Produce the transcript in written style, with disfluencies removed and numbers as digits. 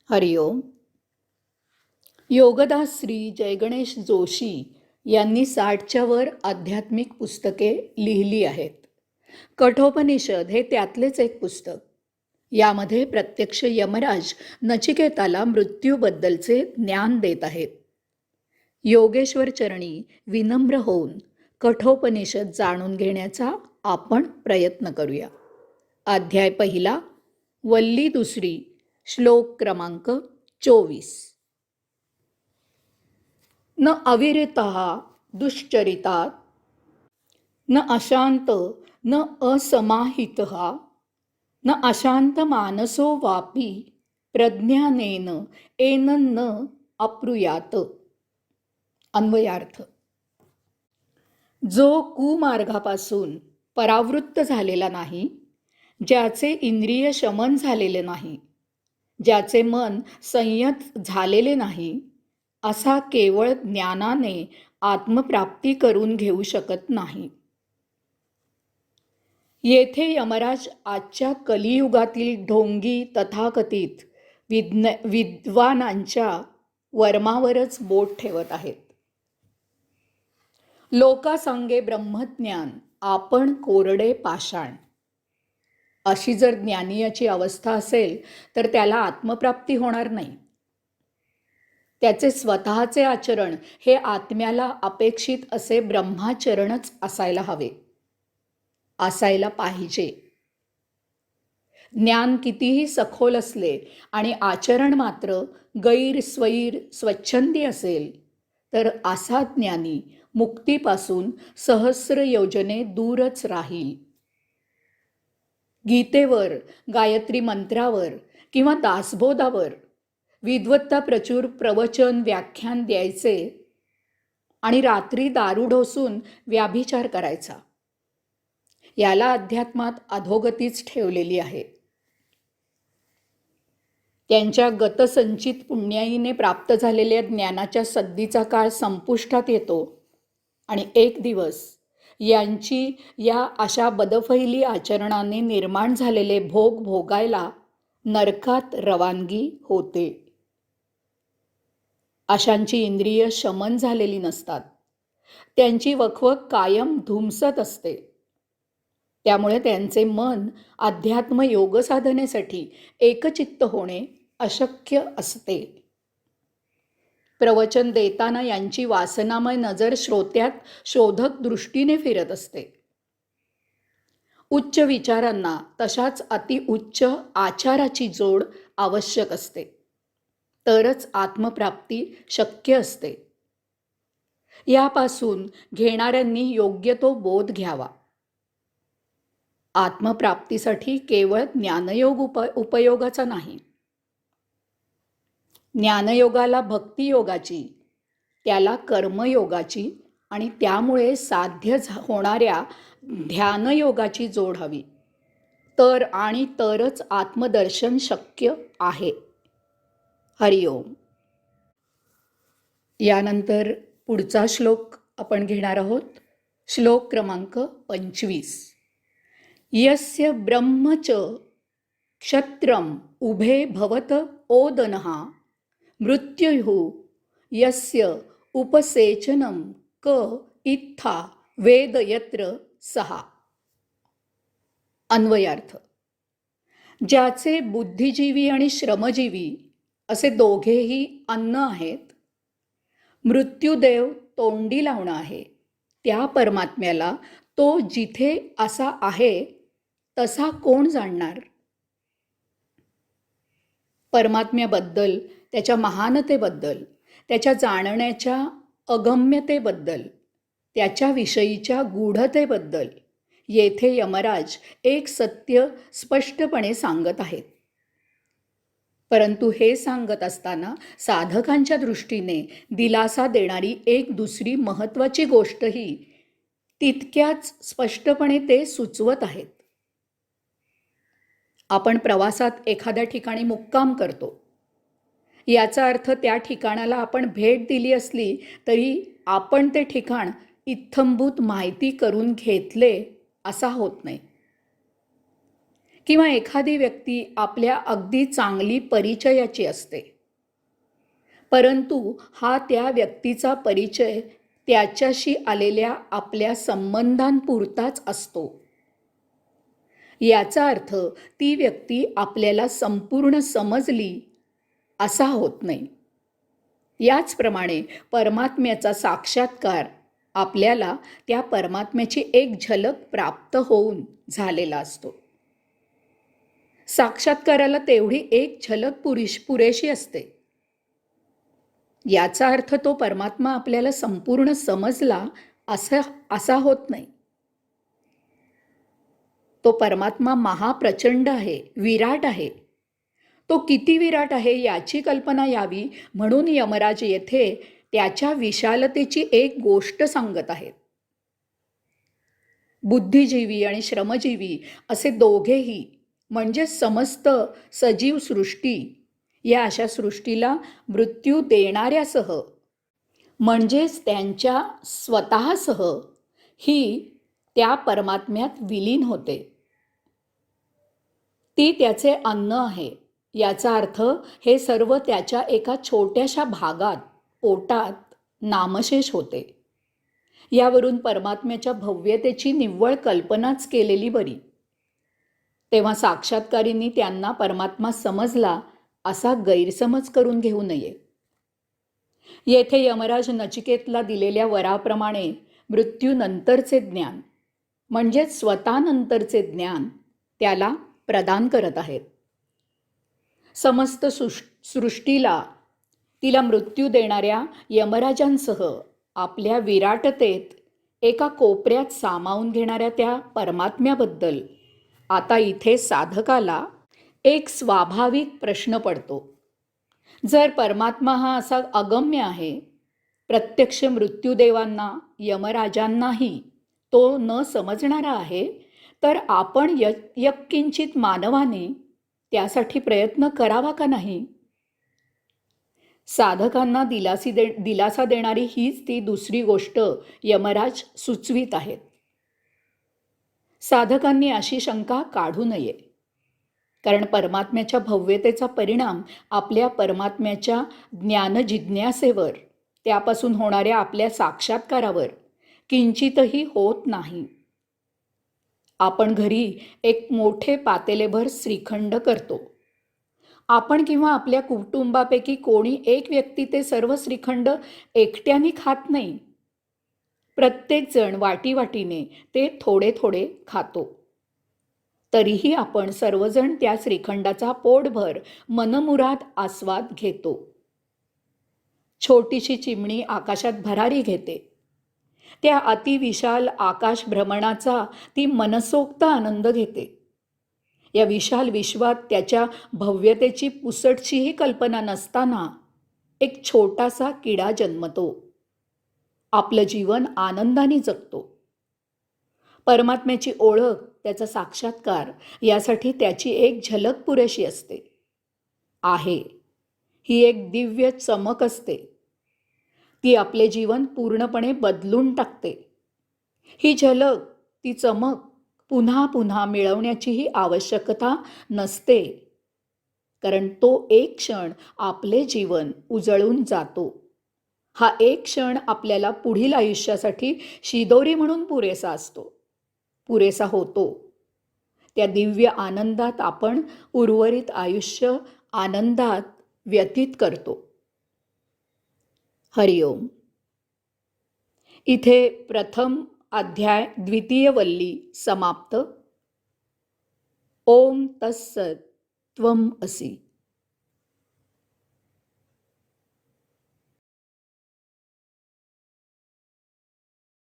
हरिओम. योगदास श्री जयगणेश जोशी यांनी 60च्या वर आध्यात्मिक पुस्तके लिहिली आहेत. कठोपनिषद हे त्यातलेच एक पुस्तक. यामध्ये प्रत्यक्ष यमराज नचिकेताला मृत्यूबद्दलचे ज्ञान देत आहेत. योगेश्वर चरणी विनम्र होऊन कठोपनिषद जाणून घेण्याचा आपण प्रयत्न करूया. अध्याय पहिला, वल्ली दुसरी, श्लोक क्रमांक 24. न अविरतः दुश्चरितात् न अशांत न असमाहितः न अशांत मानसो वापी प्रज्ञानेन एनन्न अप्रुयात. अन्वयार्थ. जो कुमार्गापासून परावृत्त झालेला नाही, ज्याचे इंद्रिय शमन झालेले नाही, ज्याचे मन संयत झालेले नाही, असा केवळ ज्ञानाने आत्मप्राप्ती करून घेऊ शकत नाही. येथे यमराज आजच्या कलियुगातील ढोंगी तथाकथित विद्वानांच्या वर्मावरच बोट ठेवत आहेत. लोकासंगे ब्रह्मज्ञान, आपण कोरडे पाषाण. अशी जर ज्ञानीयाची अवस्था असेल तर त्याला आत्मप्राप्ती होणार नाही. त्याचे स्वतःचे आचरण हे आत्म्याला अपेक्षित असे ब्रह्माचरणच असायला हवे, असायला पाहिजे. ज्ञान कितीही सखोल असले आणि आचरण मात्र गैरस्वैर स्वच्छंदी असेल तर असा ज्ञानी मुक्तीपासून सहस्र योजने दूरच राहील. गीतेवर, गायत्री मंत्रावर किंवा दासबोधावर विद्वत्ता प्रचूर प्रवचन व्याख्यान द्यायचे आणि रात्री दारू ढोसून व्याभिचार करायचा, याला अध्यात्मात अधोगतीच ठेवलेली आहे. त्यांच्या गतसंचित पुण्याईने प्राप्त झालेल्या ज्ञानाच्या सद्दीचा काळ संपुष्टात येतो आणि एक दिवस यांची या अशा बदफैली आचरणाने निर्माण झालेले भोग भोगायला नरकात रवानगी होते. अशांची इंद्रिय शमन झालेली नसतात. त्यांची वखवक कायम धुमसत असते. त्यामुळे त्यांचे मन अध्यात्म योग साधनेसाठी एकचित्त होणे अशक्य असते. प्रवचन देताना यांची वासनामय नजर श्रोत्यात शोधक दृष्टीने फिरत असते. उच्च विचारांना तशाच अतिउच्च आचाराची जोड आवश्यक असते, तरच आत्मप्राप्ती शक्य असते. यापासून घेणाऱ्यांनी योग्य तो बोध घ्यावा. आत्मप्राप्तीसाठी केवळ ज्ञानयोग उपयोगाचा नाही. ज्ञानयोगाला भक्तियोगाची, त्याला कर्मयोगाची आणि त्यामुळे साध्य होणाऱ्या ध्यानयोगाची जोड हवी. तर आणि तरच आत्मदर्शन शक्य आहे. हरिओम. यानंतर पुढचा श्लोक आपण घेणार आहोत. श्लोक क्रमांक 25. यस्य ब्रह्मच क्षत्रम उभे भवत ओदनः मृत्युः यस्य उपसेचनम क इत्था वेद यत्र सहा. अन्वयार्थ. ज्याचे बुद्धिजीवी आणि श्रमजीवी असे दोघेही अन्न आहेत, मृत्यूदेव तोंडी लावणं आहे, त्या परमात्म्याला तो जिथे असा आहे तसा कोण जाणणार? परमात्म्याबद्दल, त्याच्या महानतेबद्दल, त्याच्या जाणण्याच्या अगम्यतेबद्दल, त्याच्या विषयीच्या गूढतेबद्दल येथे यमराज एक सत्य स्पष्टपणे सांगत आहेत. परंतु हे सांगत असताना साधकांच्या दृष्टीने दिलासा देणारी एक दुसरी महत्त्वाची गोष्टही तितक्याच स्पष्टपणे ते सुचवत आहेत. आपण प्रवासात एखाद्या ठिकाणी मुक्काम करतो. याचा अर्थ त्या ठिकाणाला आपण भेट दिली असली तरी आपण ते ठिकाण इत्थंभूत माहिती करून घेतले असा होत नाही. किंवा एखादी व्यक्ती आपल्या अगदी चांगली परिचयाची असते, परंतु हा त्या व्यक्तीचा परिचय त्याच्याशी आलेल्या आपल्या संबंधांपुरताच असतो. याचा अर्थ ती व्यक्ती आपल्याला संपूर्ण समजली असा होत नाही. याचप्रमाणे परमात्म्याचा साक्षात्कार आपल्याला त्या परमात्म्याची एक झलक प्राप्त होऊन झालेला असतो. साक्षात्काराला तेवढी एक झलक पुरेशी असते. याचा अर्थ तो परमात्मा आपल्याला संपूर्ण समजला असा होत नाही. तो परमात्मा महाप्रचंड आहे, विराट आहे. तो किती विराट आहे याची कल्पना यावी म्हणून यमराज येथे त्याच्या विशालतेची एक गोष्ट सांगत आहेत. बुद्धिजीवी आणि श्रमजीवी असे दोघेही म्हणजे समस्त सजीव सृष्टी या अशा सृष्टीला मृत्यू देणाऱ्यासह म्हणजेच त्यांच्या स्वतःसह ही त्या परमात्म्यात विलीन होते. ती त्याचे अन्न आहे. याचा अर्थ हे सर्व त्याच्या एका छोट्याशा भागात, पोटात नामशेष होते. यावरून परमात्म्याच्या भव्यतेची निव्वळ कल्पनाच केलेली बरी. तेव्हा साक्षात्कारींनी त्यांना परमात्मा समजला असा गैरसमज करून घेऊ नये. येथे यमराज नचिकेतला दिलेल्या वराप्रमाणे मृत्यूनंतरचे ज्ञान म्हणजेच स्वतःनंतरचे ज्ञान त्याला प्रदान करत आहेत. समस्त सृष्टीला तिला मृत्यू देणाऱ्या यमराजांसह आपल्या विराटतेत एका कोपऱ्यात सामावून घेणाऱ्या त्या परमात्म्याबद्दल आता इथे साधकाला एक स्वाभाविक प्रश्न पडतो. जर परमात्मा हा असा अगम्य आहे, प्रत्यक्ष मृत्यूदेवांना यमराजांनाही तो न समजणारा आहे, तर आपण यत्किंचित मानवाने त्यासाठी प्रयत्न करावा का नाही? साधकांना दिलासा देणारी हीच ती दुसरी गोष्ट यमराज सुचवीत आहेत. साधकांनी अशी शंका काढू नये, कारण परमात्म्याच्या भव्यतेचा परिणाम आपल्या परमात्म्याच्या ज्ञानजिज्ञासेवर, त्यापासून होणाऱ्या आपल्या साक्षात्कारावर किंचितही होत नाही. आपण घरी एक मोठे पातेलेभर श्रीखंड करतो. आपण किंवा आपल्या कुटुंबापैकी कोणी एक व्यक्ती ते सर्व श्रीखंड एकट्याने खात नाही. प्रत्येकजण वाटीवाटीने ते थोडे थोडे खातो. तरीही आपण सर्वजण त्या श्रीखंडाचा पोटभर मनमुराद आस्वाद घेतो. छोटीशी चिमणी आकाशात भरारी घेते. त्या अतिविशाल आकाश भ्रमणाचा ती मनसोक्त आनंद घेते. या विशाल विश्वात त्याच्या भव्यतेची पुसटशीही कल्पना नसताना एक छोटासा किडा जन्मतो. आपलं जीवन आनंदाने जगतो. परमात्म्याची ओळख, त्याचा साक्षात्कार यासाठी त्याची एक झलक पुरेशी असते. ही एक दिव्य चमक असते. ती आपले जीवन पूर्णपणे बदलून टाकते. ही झलक, ती चमक पुन्हा पुन्हा मिळवण्याचीही आवश्यकता नसते, कारण तो एक क्षण आपले जीवन उजळून जातो. हा एक क्षण आपल्याला पुढील आयुष्यासाठी शिदोरी म्हणून पुरेसा होतो. त्या दिव्य आनंदात आपण उर्वरित आयुष्य आनंदात व्यतीत करतो. हरिओम. इथे प्रथम अध्याय द्वितीय वल्ली समाप्त. ओम तत्सत त्वम असि.